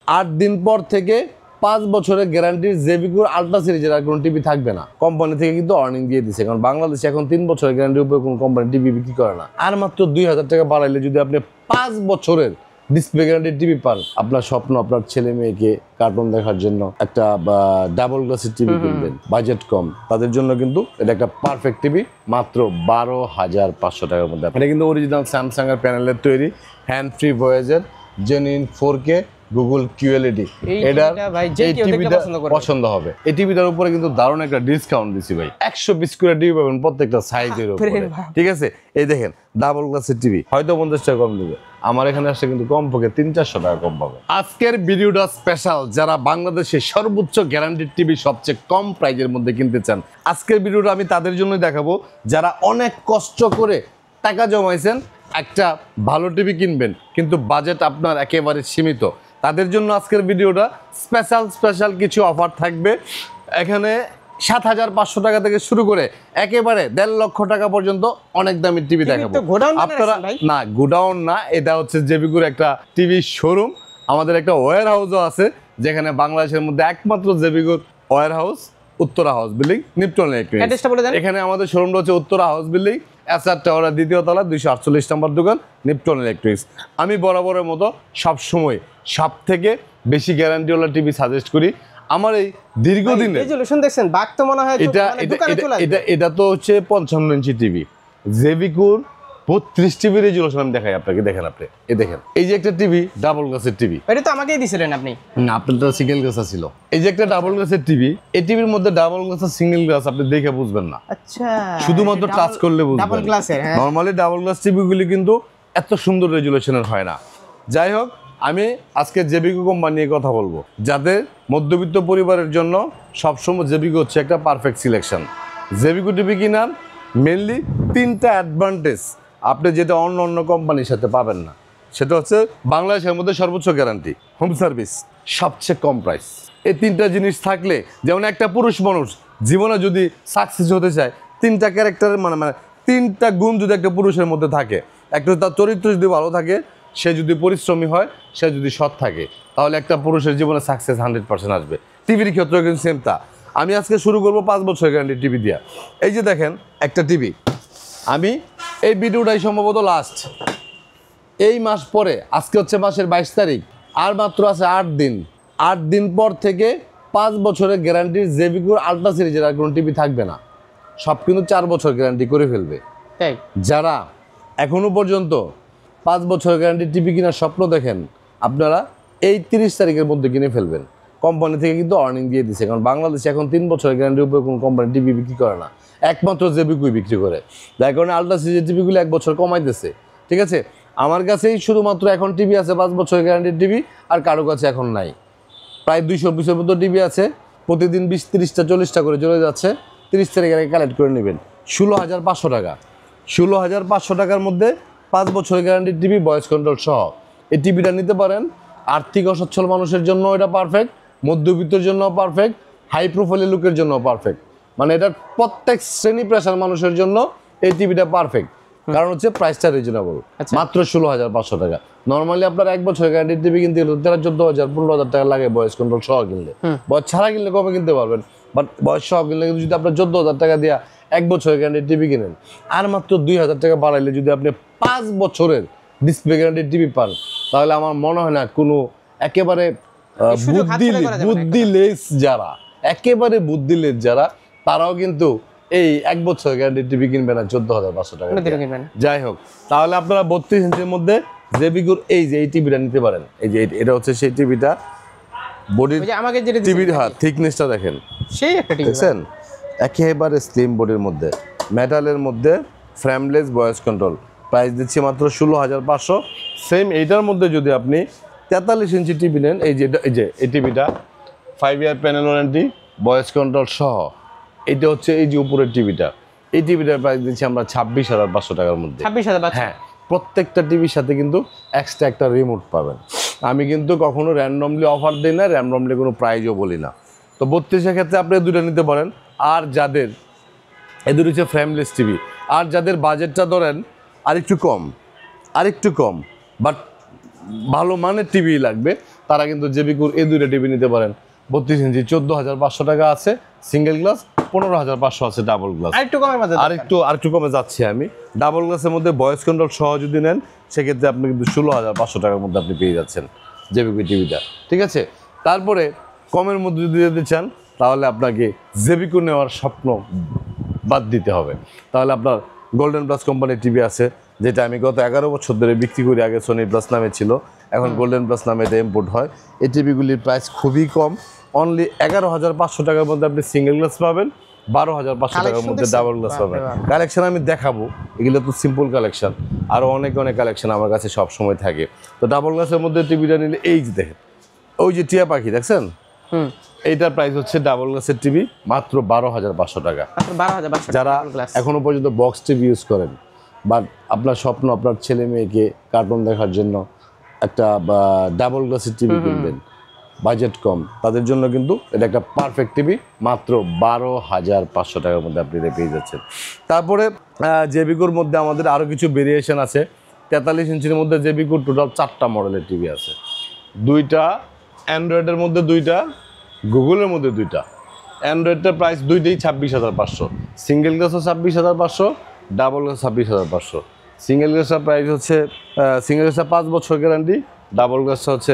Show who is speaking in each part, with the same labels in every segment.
Speaker 1: 8 দিন পর থেকে 5 বছরের গ্যারান্টির জেবিকুর আলট্রা সিরিজের আর কোনো টিভি থাকবে না। কোম্পানি থেকে কিন্তু অর্নিং দিয়ে দিচ্ছে, কারণ বাংলাদেশে এখন 3 বছরের গ্যারান্টির উপরে কোনো কোম্পানি টিভি বিক্রি করে না। আর মাত্র 2000 টাকা বাড়াইলে যদি আপনি 5 বছরের ডিসপ্লে গ্যারান্টির টিভি পান, আপনার স্বপ্ন আপনার ছেলে মেয়েকে কার্টুন দেখার জন্য একটা ডাবল গ্লাসের টিভি কিনবেন, বাজেট কম, তাদের জন্য কিন্তু এটা একটা পারফেক্ট টিভি মাত্র 12,500 টাকার মধ্যে। এটা কিন্তু অরিজিনাল স্যামসাং এর প্যানেলের তৈরি, হ্যান্ড ফ্রি ভয়েসের জেনুইন 4K গুগল কিউএলইডি। এটা এই টিভিটা পছন্দ হবে। এই টিভিটার উপরে কিন্তু দারুণ একটা ডিসকাউন্ট দিছি ভাই, 100 পিস করে টিভি পাবেন প্রত্যেকটা সাইজের উপরে, ঠিক আছে? এই দেখেন ডাবল গ্লাসের টিভি, হয়তো 50 টাকা কম দিবে, আমার এখানে আসলে কিন্তু কম পক্ষে 300-400 টাকা কম পাবে। আজকের ভিডিওটা স্পেশাল যারা বাংলাদেশের সর্বোচ্চ গ্যারান্টিড টিভি সবচেয়ে কম প্রাইজের মধ্যে কিনতে চান। আজকের ভিডিওটা আমি তাদের জন্যই দেখাবো যারা অনেক কষ্ট করে টাকা জমাইছেন, একটা ভালো টিভি কিনবেন কিন্তু বাজেট আপনার একেবারে সীমিত। তাদের জন্য আজকের ভিডিওটা স্পেশাল কিছু অফার থাকবে। এখানে 7,500 টাকা থেকে শুরু করে একেবারে 1.5 লক্ষ টাকা পর্যন্ত অনেক দামি টিভি দেখাবো আপনারা। না, গোডাউন না, এটা হচ্ছে জেবিকুর একটা টিভি শোরুম। আমাদের একটা ওয়্যার হাউসও আছে, যেখানে বাংলাদেশের মধ্যে একমাত্র জেবিকুর warehouse Uttara house building, নিপটন ইলেকট্রনিক্স। এখানে আমাদের শোরুমটা হচ্ছে উত্তরা হাউস বিল্ডিং, এসআর টাওয়ারের 2য় তলা, 248 নম্বর দোকান, নিপটন ইলেকট্রনিক্স। আমি বরাবরের মতো সবসময় সব থেকে বেশি গ্যারান্টিওয়ালা টিভি সাজেস্ট করি। আমার এই দীর্ঘদিনে এটা তো হচ্ছে 55 ইঞ্চি টিভি, জেবিকুর 32 টিভি রেজুলেশন আমি দেখাই আপনাকে। দেখেন আপনি, এই দেখেন, এই যে একটা টিভি ডাবল গ্লাসের টিভি,
Speaker 2: এটা তো আমাকেই দিছিলেন আপনি।
Speaker 1: না, আপনারটা সিঙ্গেল গ্লাস ছিল। এই যে একটা ডাবল গ্লাসের টিভি, এই টিভির মধ্যে ডাবল গ্লাস আর সিঙ্গেল গ্লাস আপনি দেখে বুঝবেন না।
Speaker 2: আচ্ছা,
Speaker 1: শুধুমাত্র টাচ করলে বুঝবেন। ডাবল গ্লাসের, নরমালি ডাবল গ্লাস টিভিগুলি কিন্তু এত সুন্দর রেজুলেশনের হয় না। যাই হোক, আমি আজকে জেবিকো কোম্পানি নিয়ে কথা বলবো। যাদের মধ্যবিত্ত পরিবারের জন্য সবসময় জেবিকো হচ্ছে একটা পারফেক্ট সিলেকশন। জেবিকো টিভি কিনার মেনলি 3টা অ্যাডভান্টেজ আপনি যেটা অন্য কোম্পানির সাথে পাবেন না। সেটা হচ্ছে বাংলাদেশের মধ্যে সর্বোচ্চ গ্যারান্টি, হোম সার্ভিস, সবচেয়ে কম প্রাইস। এই 3টা জিনিস থাকলে, যেমন একটা পুরুষ মানুষ জীবনে যদি সাকসেস হতে চায়, 3টা ক্যারেক্টারের মানে 3টা গুণ যদি একটা পুরুষের মধ্যে থাকে, একটা তার চরিত্র যদি ভালো থাকে, সে যদি পরিশ্রমী হয়, সে যদি সৎ থাকে, তাহলে একটা পুরুষের জীবনে সাকসেস 100% আসবে। টিভির ক্ষেত্রে কিন্তু সেম তা। আমি আজকে শুরু করবো 5 বছর গ্যারান্টি টিভি দিয়া। এই যে দেখেন একটা টিভি, আমি এই ভিডিওটাই সম্ভবত লাস্ট এই মাস পরে, আজকে হচ্ছে মাসের 22 তারিখ, আর মাত্র আছে 8 দিন। 8 দিন পর থেকে 5 বছরের গ্যারান্টির জেবিকুর আলট্রা সিরিজের আর কোনো টিভি থাকবে না, সব কিন্তু 4 বছর গ্যারান্টি করে ফেলবে। যারা এখনো পর্যন্ত 5 বছর গ্যারান্টি টিভি কেনার স্বপ্ন দেখেন, আপনারা এই 30 তারিখের মধ্যে কিনে ফেলবেন। কোম্পানি থেকে কিন্তু অর্নিং দিয়ে দিচ্ছে, কারণ বাংলাদেশে এখন 3 বছরের গ্যারান্টির উপরে কোনো কোম্পানি টিভি বিক্রি করে না, একমাত্র জেবিকুই বিক্রি করে। যার কারণে আলট্রা সিরিজের টিভিগুলো 1 বছর কমাই দিচ্ছে, ঠিক আছে? আমার কাছেই শুধুমাত্র এখন টিভি আছে 5 বছরের গ্যারান্টির টিভি, আর কারো কাছে এখন নাই। প্রায় 220-এর মতো টিভি আছে, প্রতিদিন 20, 30টা, 40টা করে চলে যাচ্ছে। 30 তারিখের আগে কালেক্ট করে নেবেন। 16,500 টাকা, 16,500 টাকার মধ্যে 5 বছরের গ্যারান্টির টিভি, ভয়েস কন্ট্রোল সহ। এই টিভিটা নিতে পারেন। আর্থিক অসচ্ছল মানুষের জন্য এটা পারফেক্ট, মধ্যবিত্তের জন্য পারফেক্ট, হাই প্রোফাইলের লোকের জন্য পারফেক্ট। মানে এটা প্রত্যেক শ্রেণী পেশার মানুষের জন্য এই টিভিটা পারফেক্ট, কারণ হচ্ছে প্রাইসটা রিজনেবল, মাত্র 16,500 টাকা। নর্মালি আপনার 1 বছরের গ্যারান্টির টিভি কিনতে গেলে 13-14,000, 15,000 টাকা লাগে বয়েস কন্ট্রোল সহ কিনলে। বয়স ছাড়া কিনলে কমে কিনতে পারবেন, বাট বয়স সহ কিনলে কিন্তু যদি আপনার 14,000 টাকা দিয়ে 1 বছরের গ্যারান্টির টিভি কিনেন, আর মাত্র 2,000 টাকা বাড়াইলে যদি আপনি 5 বছরের ডিসপ্লে গ্যারান্টির টিভি পান, তাহলে আমার মনে হয় না কোনো একেবারে বুদ্ধিলেস যারা, একেবারে বুদ্ধিলেস যারা, তারাও কিন্তু এই 1 বছর গ্যারান্টি টিভি কিনবে না 14,500 টাকা। যাই হোক, তাহলে আপনারা 32 ইঞ্চির মধ্যে জেবিকুর এই যে এই টিভিটা নিতে পারেন। এই যে এটা হচ্ছে সেই টিভিটা, বডির টিভির থিকনেসটা দেখেন, সেই একটা টিভি দেখছেন, একেবারে স্লিম বডির মধ্যে, মেটালের মধ্যে, ফ্রেমলেস, ভয়েস কন্ট্রোল। প্রাইস দিচ্ছি মাত্র 16,500। সেম এইটার মধ্যে যদি আপনি 43 ইঞ্চি টিভি নেন, এই যে এই টিভিটা 5 ইয়ার প্যানেল ওয়ারেন্টি, ভয়েস কন্ট্রোল সহ। এটা হচ্ছে এই যে উপরের টিভিটা, এই টিভিটার প্রাইস দিচ্ছি আমরা 26,500 টাকার মধ্যে। 26,000? হ্যাঁ, প্রত্যেকটা টিভির সাথে কিন্তু এক্সট্রা একটা রিমোট পাবেন। আমি কিন্তু কখনো র্যান্ডমলি অফার দিই না, র্যান্ডমলি কোনো প্রাইজও বলি না। তো 32-এর ক্ষেত্রে আপনি 2টা নিতে পারেন। আর যাদের এদের হচ্ছে ফ্রেমলেস টিভি, আর যাদের বাজেটটা ধরেন আরেকটু কম, বাট ভালো মানের টিভি লাগবে, তারা কিন্তু জেবিকুর এই দুইটা টিভি নিতে পারেন। 32 ইঞ্চি 14,500 টাকা আছে সিঙ্গেল গ্লাস, 15,500 আছে ডাবল গ্লাস। আরেকটু কমে যাচ্ছি আমি। ডাবল গ্লাসের মধ্যে ভয়েস কন্ট্রোল সহ যদি নেন সেক্ষেত্রে আপনি কিন্তু 16,500 টাকার মধ্যে আপনি পেয়ে যাচ্ছেন জেবিকু টিভিটা, ঠিক আছে। তারপরে কমের মধ্যে যদি দিতে চান তাহলে আপনাকে জেবিকু নেওয়ার স্বপ্ন বাদ দিতে হবে। তাহলে আপনার গোল্ডেন প্লাস কোম্পানির টিভি আছে, যেটা আমি গত 11 বছর ধরে বিক্রি করি। আগে সোনি প্লাস নামে ছিল, এখন গোল্ডেন প্লাস নামে এটা ইম্পোর্ট হয়। এই টিভিগুলির প্রাইস খুবই কম, অনলি 11,500 টাকার মধ্যে আপনি সিঙ্গেল গ্লাস পাবেন, 12,500 টাকার মধ্যে ডাবল গ্লাস পাবেন। কালেকশন আমি দেখাবো, এগুলো তো সিম্পল কালেকশন, আরও অনেক কালেকশন আমার কাছে সব সময় থাকে। তো ডাবল গ্লাসের মধ্যে টিভিটা নিলে এই যে দেখেন, ওই যে টিয়া পাখি দেখছেন, এইটার প্রাইস হচ্ছে ডাবল গ্লাসের টিভি মাত্র 12,500 টাকা। যারা এখনো পর্যন্ত বক্স টিভি ইউজ করেন বা আপনার স্বপ্ন আপনার ছেলে মেয়েকে কার্টুন দেখার জন্য একটা ডাবল গ্লাসের টিভি কিনবেন, বাজেট কম, তাদের জন্য কিন্তু এটা একটা পারফেক্ট টিভি, মাত্র 12,500 টাকার মধ্যে আপনি এটা পেয়ে যাচ্ছেন। তারপরে জেবিকুর মধ্যে আমাদের আরও কিছু ভেরিয়েশন আছে। 43 ইঞ্চির মধ্যে জেবিকুর টোটাল 4টা মডেলের টিভি আছে, 2টা অ্যান্ড্রয়েডের মধ্যে, 2টা গুগলের মধ্যে, 2টা। অ্যান্ড্রয়েডটার প্রাইস দুইটাই 26,500, সিঙ্গেল গ্লাসও 26,500, ডাবল গ্লাস 26,500। সিঙ্গেল গ্লাসের প্রাইস হচ্ছে সিঙ্গেল গ্লাসের 5 বছর গ্যারান্টি, ডাবল গ্লাসটা হচ্ছে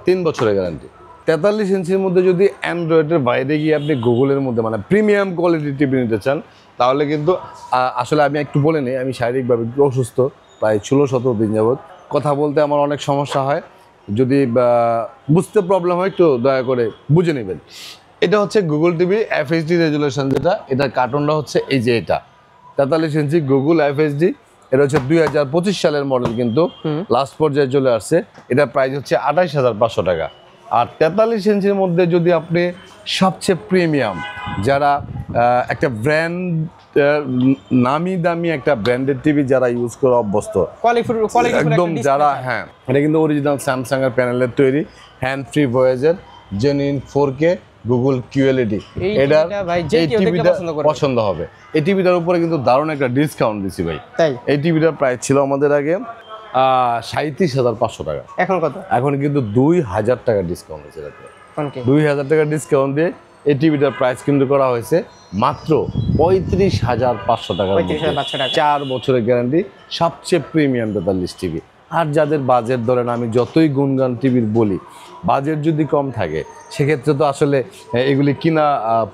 Speaker 1: 3 বছরের গ্যারান্টি। 43 ইঞ্চির মধ্যে যদি অ্যান্ড্রয়েডের বাইরে গিয়ে আপনি গুগলের মধ্যে মানে প্রিমিয়াম কোয়ালিটির টিভি নিতে চান তাহলে কিন্তু আসলে আমি একটু বলে নিই, আমি শারীরিকভাবে একটু অসুস্থ, প্রায় 16-17 দিন যাবৎ কথা বলতে আমার অনেক সমস্যা হয়। যদি বুঝতে প্রবলেম হয় একটু দয়া করে বুঝে নেবেন। এটা হচ্ছে গুগল টিভি এফএইচডি রেজুলেশন, যেটা এটার কার্টুনটা হচ্ছে এই যে এটা 43 ইঞ্চি গুগল এফএইচডি। এটা হচ্ছে 2025 সালের মডেল, কিন্তু লাস্ট পর্যায়ে চলে আসছে। এটার প্রাইস হচ্ছে 28,500 টাকা। আর 43 ইঞ্চির মধ্যে যদি আপনি সবচেয়ে প্রিমিয়াম, যারা একটা ব্র্যান্ড নামি দামি একটা ব্র্যান্ডেড টিভি যারা ইউজ করে অভ্যস্ত একদম, যারা হ্যাঁ, এটা কিন্তু অরিজিনাল স্যামসাং এর প্যানেলের তৈরি, হ্যান্ড ফ্রি ভয়েসের জেনুইন 4K গুগল QLED, এটার এই টিভিটা পছন্দ হবে। এই টিভিটার উপরে কিন্তু দারুণ একটা ডিসকাউন্ট দিছি ভাই। এই টিভিটার প্রাইস ছিল আমাদের আগে 37,500 টাকা, এখন কত? এখন কিন্তু 2,000 টাকা ডিসকাউন্ট হয়েছে। 2,000 টাকা ডিসকাউন্ট দিয়ে এই টিভিটার প্রাইস কিন্তু করা হয়েছে মাত্র 35,500 টাকা, 4 বছরের গ্যারান্টি, সবচেয়ে প্রিমিয়াম 43 টিভি। আর যাদের বাজেট ধরেন, আমি যতই গুণগান টিভির বলি, বাজেট যদি কম থাকে সেক্ষেত্রে তো আসলে এগুলি কিনা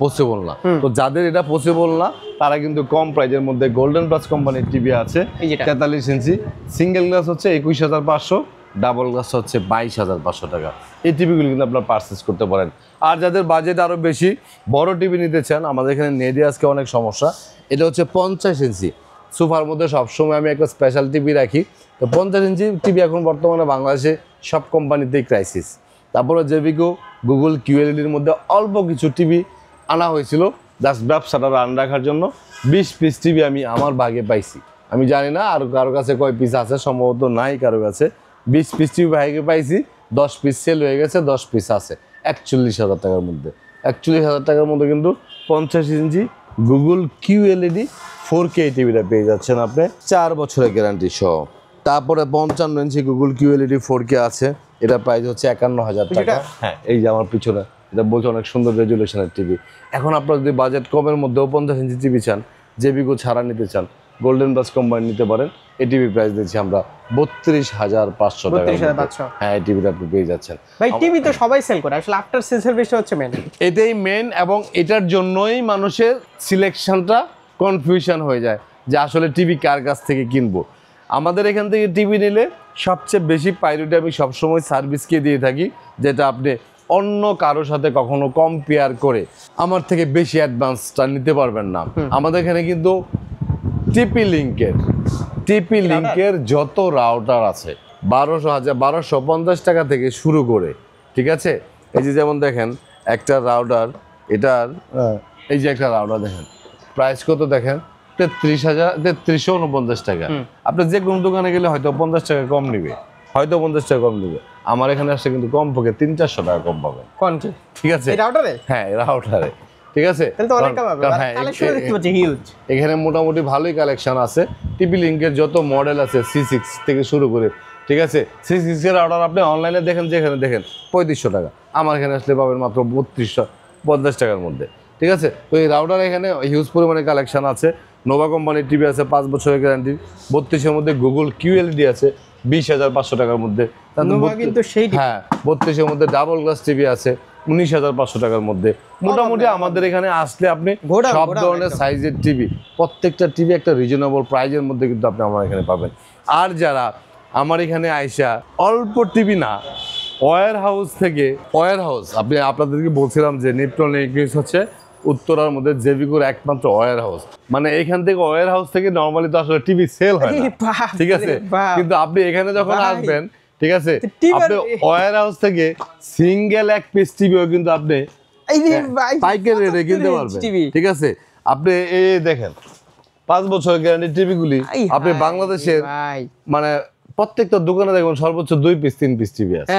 Speaker 1: পসিবল না। তো যাদের এটা পসিবল না তারা কিন্তু কম প্রাইজের মধ্যে গোল্ডেন প্লাস কোম্পানির টিভি আছে 43 ইঞ্চি, সিঙ্গেল গ্লাস হচ্ছে 21,500, ডাবল গ্লাস হচ্ছে 22,500 টাকা। এই টিভিগুলো কিন্তু আপনার পারচেস করতে পারেন। আর যাদের বাজেট আরও বেশি, বড় টিভি নিতে চান, আমাদের এখানে নেটে আজকে অনেক সমস্যা। এটা হচ্ছে 50 ইঞ্চি, সোফার মধ্যে সবসময় আমি একটা স্পেশাল টিভি রাখি। তো 50 ইঞ্চি টিভি এখন বর্তমানে বাংলাদেশে সব কোম্পানিতেই ক্রাইসিস। তারপরে জেবিকো গুগল QLEDর মধ্যে অল্প কিছু টিভি আনা হয়েছিল জাস্ট ব্যবসাটা রান রাখার জন্য। 20 পিস টিভি আমি আমার ভাগে পাইছি, আমি জানি না আর কারো কাছে কয় পিস আছে, সম্ভবত নাই কারো কাছে। 20 পিস টিভি ভাগে পাইছি, 10 পিস সেল হয়ে গেছে, 10 পিস আছে 41,000 টাকার মধ্যে। 41,000 টাকার মধ্যে কিন্তু 50 ইঞ্চি গুগল QLED 4K টিভিটা পেয়ে যাচ্ছেন আপনি 4 বছরের গ্যারান্টি সহ। তারপরে 55 ইঞ্চি গুগল QLED 4K আছে, এটা প্রাইস হচ্ছে 51,000 টাকা। হ্যাঁ, এই যে আমার পিছনে এটা বলছে অনেক সুন্দর রেজুলেশনের টিভি। এখন আপনার যদি বাজেট কমের মধ্যেও 50 ইঞ্চি টিভি চান, জেবিকো ছাড়া নিতে চান, গোল্ডেন প্লাস কোম্পানি নিতে পারেন। এই টিভি প্রাইস দিচ্ছি আমরা 32,500 টাকা। হ্যাঁ, এই টিভিটা আপনি পেয়ে যাচ্ছেন।
Speaker 2: ভাই টিভি তো সবাই সেল করে, আসলে আফটার সেল সার্ভিসটা হচ্ছে মেন,
Speaker 1: এটাই মেন, এবং এটার জন্যই মানুষের সিলেকশনটা কনফিউশন হয়ে যায় যে আসলে টিভি কার কাছ থেকে কিনবো। আমাদের এখান থেকে টিভি নিলে সবচেয়ে বেশি প্রায়োরিটি আমি সবসময় সার্ভিসকে দিয়ে থাকি, যেটা আপনি অন্য কারোর সাথে কখনো কম্পেয়ার করে আমার থেকে বেশি অ্যাডভান্সটা নিতে পারবেন না। আমাদের এখানে কিন্তু টিপি লিঙ্কের যত রাউটার আছে 1250 টাকা থেকে শুরু করে, ঠিক আছে। এই যে যেমন দেখেন একটা রাউটার, এটার এই যে একটা রাউটার দেখেন প্রাইস কত দেখেন, 33,49 টাকা। আপনি যে কোনো দোকানে গেলে হয়তো 50 টাকা কম নিবে, হয়তো 50 টাকা কম নিবে। আমার এখানে আসলে কিন্তু কম পক্ষে 300-400 টাকা কম পাবেন, ঠিক আছে। হ্যাঁ, রাউটারে, ঠিক আছে। এখানে মোটামুটি ভালোই কালেকশন আছে। টিপি লিঙ্কের যত মডেল আছে C6 থেকে শুরু করে ঠিক আছে 6 এর অর্ডার আপনি অনলাইনে দেখেন, যেখানে দেখেন 3500 টাকা, আমার এখানে আসলে পাবেন মাত্র 3250 টাকার মধ্যে। ঠিক আছে, তো এই রাউটার এখানে হিউজ পরিমাণে কালেকশন আছে। নোভা কোম্পানির টিভি আছে 5 বছরের গ্যারান্টি, 32-এর মধ্যে গুগল QLED আছে 20,500 টাকার মধ্যে।
Speaker 2: নোভা কিন্তু সেই
Speaker 1: হ্যাঁ 32-এর মধ্যে ডাবল গ্লাস টিভি আছে 19,500 টাকার মধ্যে। মোটামুটি আমাদের এখানে আসলে আপনি সব ধরনের সাইজের টিভি, প্রত্যেকটা টিভি একটা রিজনেবল প্রাইজের মধ্যে কিন্তু আপনি আমার এখানে পাবেন। আর যারা আমার এখানে আইসা অল্প টিভি না, ওয়্যার হাউস থেকে আপনি আপনাদেরকে বলছিলাম যে নিপটন ইলেকট্রনিক্স হচ্ছে উত্তরার মধ্যে জেবিকোর একমাত্র ওয়্যার হাউস। মানে এখান থেকে ওয়্যার হাউস থেকে নরমালি তো আসলে টিভি সেল হয় না, ঠিক আছে, কিন্তু আপনি এখানে যখন আসবেন, ঠিক আছে, আপনি ওয়্যার হাউস থেকে সিঙ্গেল এক পিস টিভিও কিন্তু আপনি পাইকারি রেটে কিনতে পারবেন। ঠিক আছে, আপনি এই দেখেন 5 বছরের গ্যারান্টি টিভিগুলি আপনি বাংলাদেশের মানে প্রত্যেকটা দোকানে দেখবেন সর্বোচ্চ 2 পিস 3 পিস টিভি আছে।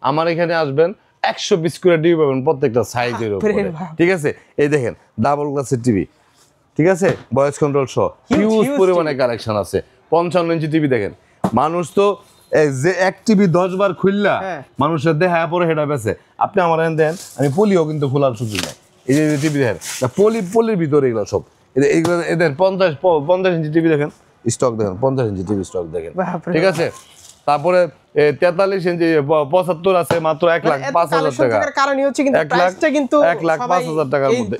Speaker 1: আমার এখানে আসবেন 100 পিস করে টিভি পাবেন প্রত্যেকটা সাইজের উপরে। ঠিক আছে, এই দেখেন ডাবল গ্লাসের টিভি, ঠিক আছে, ভয়েস কন্ট্রোল সহ হিউজ পরিমাণে কালেকশন আছে। 55 ইঞ্চি টিভি দেখেন, মানুষ তো যে এক টিভি 10 বার খুললা মানুষের দেহা পরে হেঁটা বেছে। আপনি আমার এখানে দেন, আমি পলিও কিন্তু খোলার সুযোগ নাই। এই যে টিভি দেখেন পলির ভিতরে এগুলো সব, এইগুলো এদের 50 ইঞ্চি টিভি দেখেন স্টক দেখেন, 50 ইঞ্চি টিভি স্টক দেখেন। ঠিক আছে, তারপরে 43 ইঞ্চি 75 আছে মাত্র 1,05,000 টাকা।
Speaker 2: কারণই হচ্ছে কিন্তু প্রাইসটা কিন্তু
Speaker 1: 1,05,000 টাকার মধ্যে।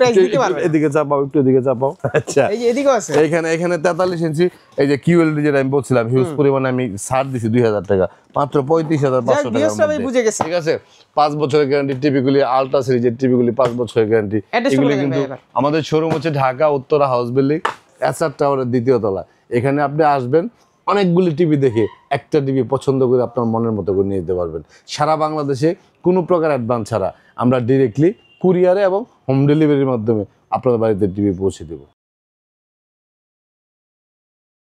Speaker 1: এদিকে চাপাও, একটু এদিকে চাপাও। আচ্ছা,
Speaker 2: এই যে এদিকে আছে,
Speaker 1: এখানে 43 ইঞ্চি এই যে QLED যেটা আমি বলছিলাম হিউজ পরিমাণে আমি ছাড় দিছি 2,000 টাকা, মাত্র 35,500 টাকার মধ্যে।
Speaker 2: বুঝে গেছি।
Speaker 1: ঠিক আছে, 5 বছরের গ্যারান্টি টিভিগুলি, আলট্রা সিরিজের টিভিগুলি 5 বছরের গ্যারান্টি। এগুলি কিন্তু আমাদের শোরুম হচ্ছে Dhaka Uttara house building SR টাওয়ারের 2য় তলা। এখানে আপনি আসবেন, অনেকগুলি টিভি দেখে একটা টিভি পছন্দ করে আপনার মনের মতো করে নিয়ে যেতে পারবেন। সারা বাংলাদেশে কোনো প্রকার অ্যাডভান্স ছাড়া আমরা ডিরেক্টলি কুরিয়ারে এবং হোম ডেলিভারির মাধ্যমে আপনার বাড়িতে টিভি পৌঁছে দেবো।